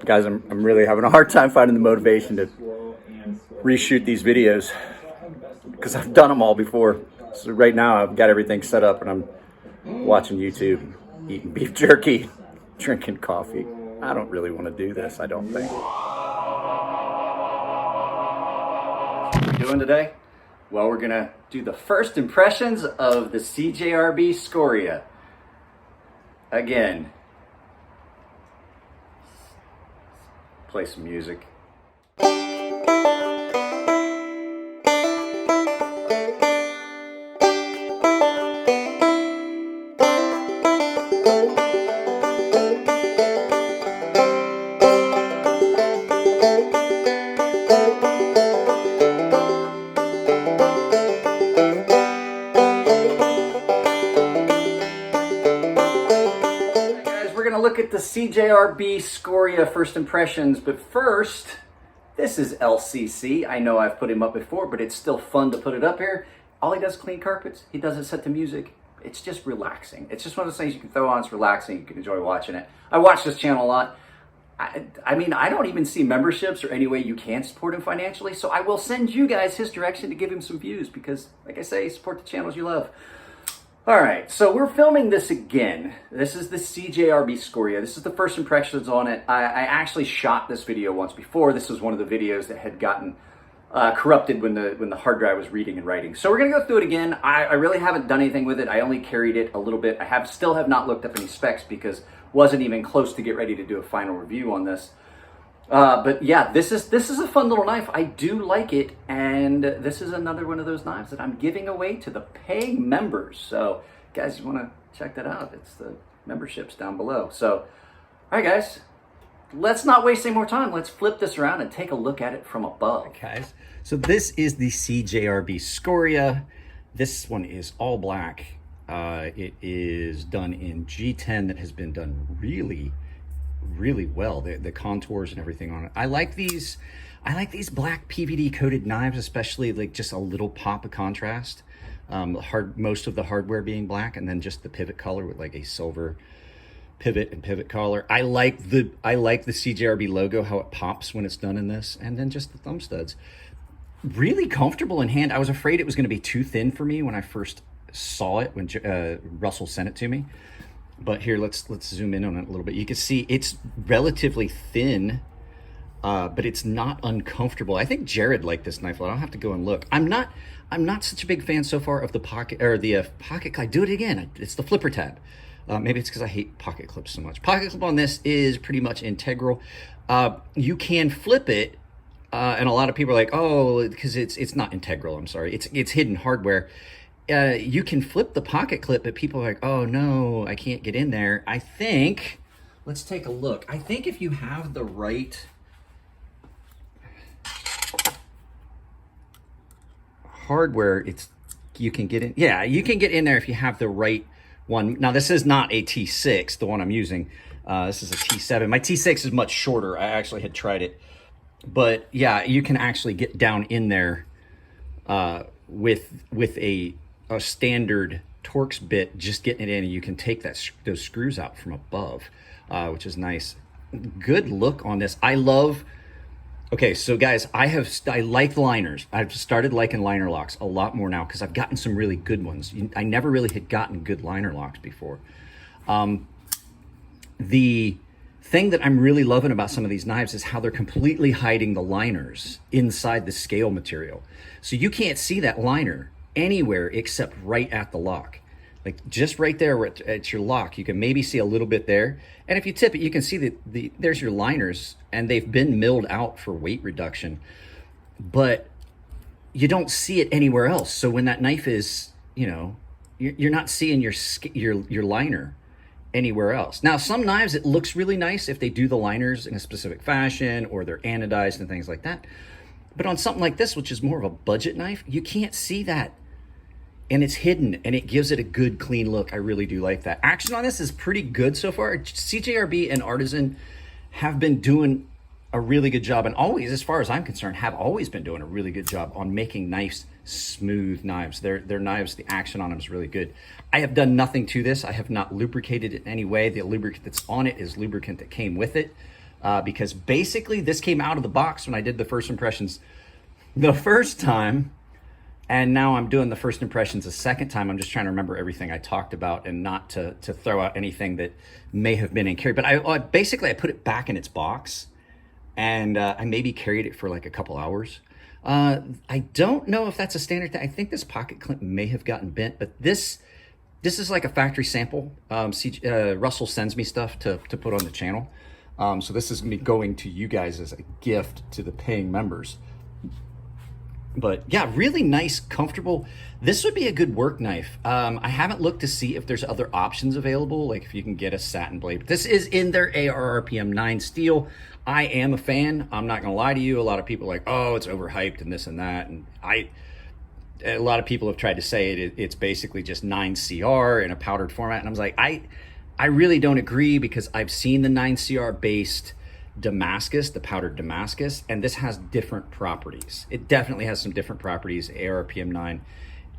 Guys, I'm really having a hard time finding the motivation to reshoot these videos because I've done them all before. So right now I've got everything set up and I'm watching YouTube, eating beef jerky, drinking coffee. I don't really want to do this, I don't think. What are we doing today? Well, we're gonna do the first impressions of the Cjrb Scoria. Again, play some music. Look at the Cjrb Scoria first impressions, but first, this is LCC. I know I've put him up before, but it's still fun to put it up here. All he does is clean carpets. He doesn't set the music. It's just relaxing. It's just one of those things you can throw on. It's relaxing. You can enjoy watching it. I watch this channel a lot. I mean, I don't even see memberships or any way you can support him financially, so I will send you guys his direction to give him some views because, like I say, support the channels you love. All right, so we're filming this again. This is the Cjrb Scoria. This is the first impressions on it. I actually shot this video once before. This was one of the videos that had gotten corrupted when the hard drive was reading and writing. So we're gonna go through it again. I really haven't done anything with it. I only carried it a little bit. I still have not looked up any specs because wasn't even close to get ready to do a final review on this. But yeah, this is a fun little knife. I do like it, and this is another one of those knives that I'm giving away to the paying members. So, guys, you want to check that out? It's the memberships down below. So, all right, guys, let's not waste any more time. Let's flip this around and take a look at it from above. Okay, guys, so this is the Cjrb Scoria. This one is all black. It is done in G10 that has been done really well. The contours and everything on it. I like these black PVD coated knives, especially like just a little pop of contrast. Most of the hardware being black, and then just the pivot color with like a silver pivot and pivot collar. I like the Cjrb logo, how it pops when it's done in this, and then just the thumb studs. Really comfortable in hand. I was afraid it was going to be too thin for me when I first saw it, when Russell sent it to me. But here, let's zoom in on it a little bit. You can see it's relatively thin, but it's not uncomfortable. I think Jared liked this knife a lot. I'll have to go and look. I'm not such a big fan so far of the pocket clip. Do it again. It's the flipper tab. Maybe it's because I hate pocket clips so much. Pocket clip on this is pretty much integral. You can flip it, and a lot of people are like, oh, because it's not integral. I'm sorry. It's hidden hardware. You can flip the pocket clip, but people are like, oh no, I can't get in there. I think, let's take a look. I think if you have the right hardware, you can get in. Yeah, you can get in there if you have the right one. Now this is not a T6, the one I'm using. This is a T7. My T6 is much shorter. I actually had tried it. But yeah, you can actually get down in there with a standard Torx bit, just getting it in, and you can take those screws out from above, which is nice. Good look on this. Okay, so guys, I like liners. I've started liking liner locks a lot more now because I've gotten some really good ones. I never really had gotten good liner locks before. The thing that I'm really loving about some of these knives is how they're completely hiding the liners inside the scale material. So you can't see that liner anywhere except right at the lock. Like just right there at your lock, you can maybe see a little bit there. And if you tip it, you can see that there's your liners, and they've been milled out for weight reduction, but you don't see it anywhere else. So when that knife is, you're not seeing your liner anywhere else. Now, some knives, it looks really nice if they do the liners in a specific fashion or they're anodized and things like that. But on something like this, which is more of a budget knife, you can't see that. And it's hidden, and it gives it a good, clean look. I really do like that. Action on this is pretty good so far. Cjrb and Artisan have been doing a really good job, and always, as far as I'm concerned, have always been doing a really good job on making nice, smooth knives. Their knives, the action on them is really good. I have done nothing to this. I have not lubricated it in any way. The lubricant that's on it is lubricant that came with it. because basically this came out of the box when I did the first impressions the first time, and now I'm doing the first impressions a second time. I'm just trying to remember everything I talked about and not to throw out anything that may have been in carry. But I basically put it back in its box, and I maybe carried it for like a couple hours. I don't know if that's a standard thing. I think this pocket clip may have gotten bent, but this is like a factory sample. Russell sends me stuff to put on the channel. So this is me going to you guys as a gift to the paying members. But yeah, really nice, comfortable. This would be a good work knife. I haven't looked to see if there's other options available, like if you can get a satin blade. But this is in their ARRPM 9 steel. I am a fan. I'm not gonna lie to you. A lot of people are like, oh, it's overhyped and this and that. And a lot of people have tried to say it's basically just 9CR in a powdered format. And I was like, I really don't agree, because I've seen the 9CR based Damascus, the powdered Damascus, and this has different properties. It definitely has some different properties. ARPM 9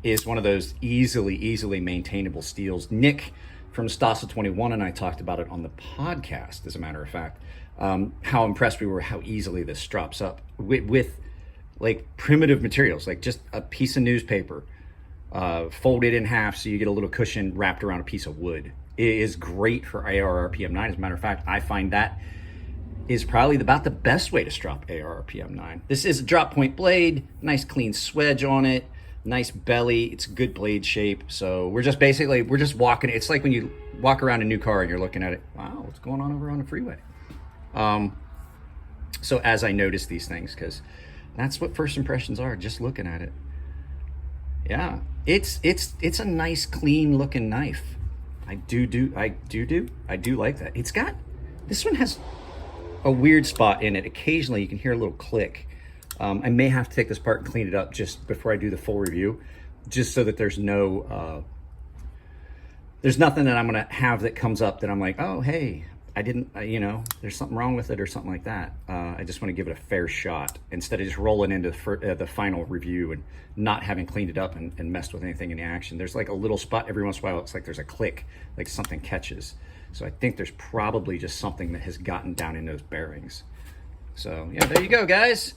is one of those easily maintainable steels. Nick from Stasa 21 and I talked about it on the podcast, as a matter of fact, how impressed we were how easily this drops up with like primitive materials, like just a piece of newspaper folded in half so you get a little cushion wrapped around a piece of wood. It is great for ARRPM 9. As a matter of fact, I find that is probably about the best way to strop ARRPM 9. This is a drop point blade, nice clean swedge on it, nice belly. It's a good blade shape. So we're just walking. It's like when you walk around a new car and you're looking at it. Wow, what's going on over on the freeway? So as I notice these things, because that's what first impressions are, just looking at it. Yeah, it's a nice, clean looking knife. I do like that. It's got, this one has a weird spot in it. Occasionally you can hear a little click. I may have to take this apart and clean it up just before I do the full review, just so that there's no, there's nothing that I'm gonna have that comes up that I'm like, oh, hey, I didn't, you know, there's something wrong with it or something like that. I just want to give it a fair shot instead of just rolling into the final review and not having cleaned it up and messed with anything in the action. There's like a little spot every once in a while. It's like there's a click, like something catches. So I think there's probably just something that has gotten down in those bearings. So yeah, there you go, guys.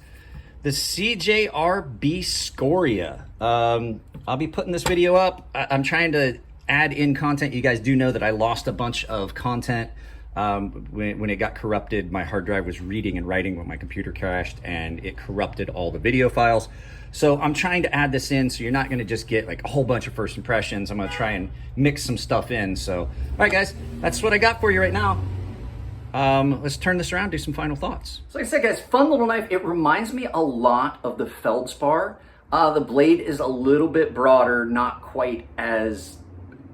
The Cjrb Scoria. I'll be putting this video up. I'm trying to add in content. You guys do know that I lost a bunch of content. When it got corrupted, my hard drive was reading and writing when my computer crashed, and it corrupted all the video files. So I'm trying to add this in, so you're not going to just get like a whole bunch of first impressions. I'm going to try and mix some stuff in. So, all right, guys, that's what I got for you right now. Let's turn this around, do some final thoughts. So like I said, guys, fun little knife. It reminds me a lot of the feldspar. The blade is a little bit broader, not quite as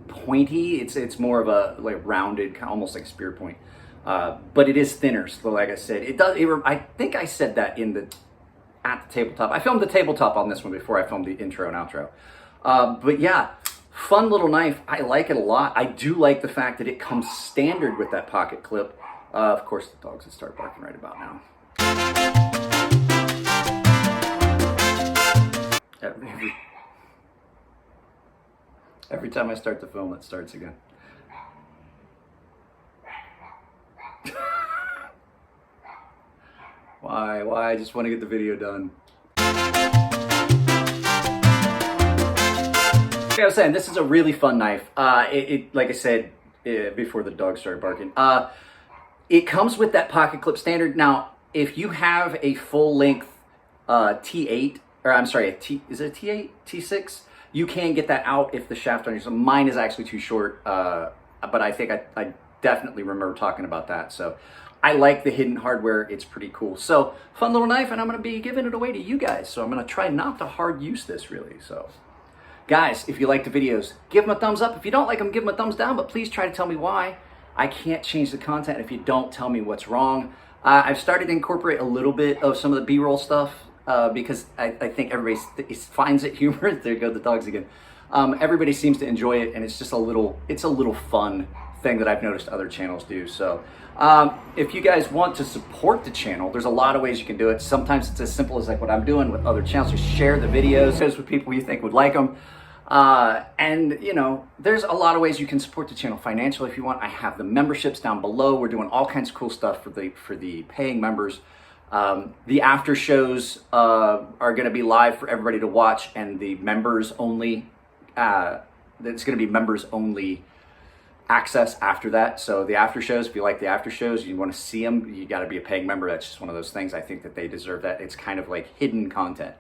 pointy. It's more of a like rounded, kind of almost like a spear point, but it is thinner. So like I said, I think I said that at the tabletop. I filmed the tabletop on this one before I filmed the intro and outro. But yeah, fun little knife. I like it a lot. I do like the fact that it comes standard with that pocket clip. Of course, the dogs will start barking right about now. Every time I start to film, it starts again. Why? I just want to get the video done. Like I was saying, this is a really fun knife. Like I said before the dog started barking, it comes with that pocket clip standard. Now, if you have a full length T8, or I'm sorry, is it a T8, T6? You can get that out if the shaft on yours. Mine is actually too short, but I think I definitely remember talking about that. So I like the hidden hardware. It's pretty cool. So fun little knife, and I'm going to be giving it away to you guys. So I'm going to try not to hard use this really. So guys, if you like the videos, give them a thumbs up. If you don't like them, give them a thumbs down, but please try to tell me why. I can't change the content if you don't tell me what's wrong. I've started to incorporate a little bit of some of the B-roll stuff. Because I think everybody finds it humorous. There go the dogs again. Everybody seems to enjoy it, and it's just a little fun thing that I've noticed other channels do. So if you guys want to support the channel, there's a lot of ways you can do it. Sometimes it's as simple as like what I'm doing with other channels. Just share the videos with people you think would like them. And you know, there's a lot of ways you can support the channel financially if you want. I have the memberships down below. We're doing all kinds of cool stuff for the paying members. The after shows are going to be live for everybody to watch, and the members only. It's going to be members only access after that. So the after shows, if you like the after shows, you want to see them, you got to be a paying member. That's just one of those things. I think that they deserve that. It's kind of like hidden content.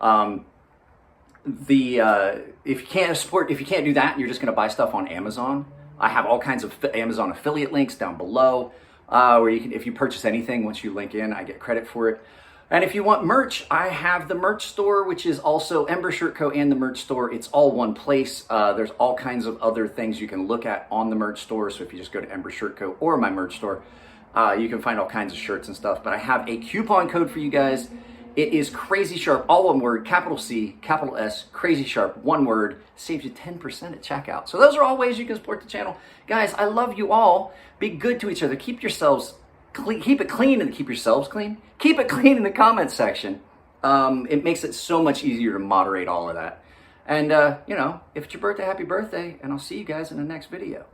If you can't do that, and you're just going to buy stuff on Amazon. I have all kinds of Amazon affiliate links down below, where you can, if you purchase anything, once you link in, I get credit for it. And if you want merch, I have the merch store, which is also Ember Shirt Co. and the merch store. It's all one place. There's all kinds of other things you can look at on the merch store. So if you just go to Ember Shirt Co. or my merch store, you can find all kinds of shirts and stuff. But I have a coupon code for you guys. It is CrazySharp, all one word, capital C, capital S, CrazySharp, one word, saves you 10% at checkout. So those are all ways you can support the channel. Guys, I love you all. Be good to each other. Keep yourselves clean. Keep it clean and keep yourselves clean. Keep it clean in the comments section. It makes it so much easier to moderate all of that. And, you know, if it's your birthday, happy birthday, and I'll see you guys in the next video.